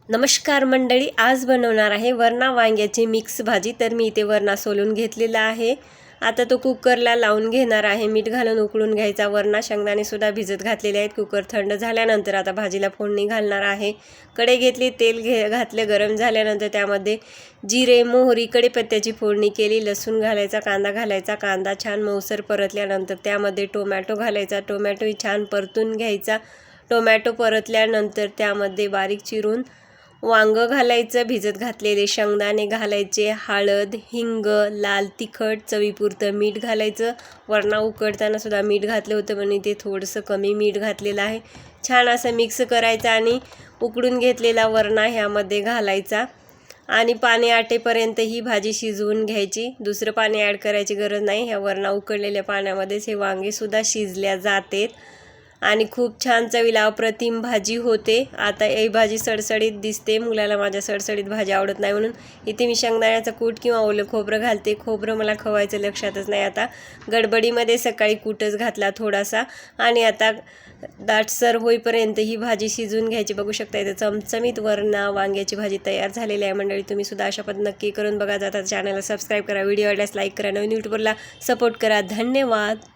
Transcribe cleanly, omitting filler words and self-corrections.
नमस्कार मंडळी, आज बनवणार आहे वरणा वांग्याची मिक्स भाजी। तर मी इथे वरणा सोलून घेतलेला आहे। आता तो कुकरला लावून घेणार आहे। मीठ घालून उकळून घ्यायचा। वरणा शेंगदाणे सुद्धा भिजत घातलेले आहेत। कुकर थंड झाल्यानंतर आता भाजीला फोडणी घालणार आहे। कढई घेतली, तेल घातले, गरम झाल्यानंतर त्यामध्ये जिरे, मोहरी, कढीपत्त्याची फोडणी केली। लसूण घालायचा, कांदा घालायचा। कांदा छान मऊसर परतल्यानंतर त्यामध्ये टोमॅटो घालायचा। टोमॅटोही छान परतून घ्यायचा। टोमॅटो परतल्यानंतर त्यामध्ये बारीक चिरून वांग घालायचं, भिजत घातलेले शेंगदाणे घालायचे, हळद, हिंग, लाल तिखट, चवीपुरतं मीठ घालायचं। वरणा उकडताना सुद्धा मीठ घातलं होतं पण इथे थोडंसं कमी मीठ घातलेलं आहे। छान असं मिक्स करायचं आणि उकडून घेतलेला वरणा ह्यामध्ये घालायचा आणि पाणी आटेपर्यंत ही भाजी शिजवून घ्यायची। दुसरं पाणी ॲड करायची गरज नाही। ह्या वरणा उकडलेल्या पाण्यामध्येच हे वांगे सुद्धा शिजल्या जातात आणि खूप छान चवीला अप्रतिम भाजी होते। आता ही भाजी सडसडीत दिसते। मुलाला माझ्या सडसडीत भाजी आवडत नाही म्हणून इथे मी शेंगदाण्याचं कूट किंवा ओलं खोबरं घालते। खोबरं मला खवायचं लक्षातच नाही। आता गडबडीमध्ये सकाळी कूटच घातला थोडासा आणि आता दाटसर होईपर्यंत ही भाजी शिजवून घ्यायची। बघू शकता इथे चमचमीत वरणा वांग्याची भाजी तयार झालेली आहे। मंडळी, तुम्ही सुद्धा अशा पद्धतीने नक्की करून बघा। जाता चॅनलला सबस्क्राईब करा, व्हिडिओ आवडल्यास लाईक करा, नवीन यूट्यूबरला सपोर्ट करा। धन्यवाद।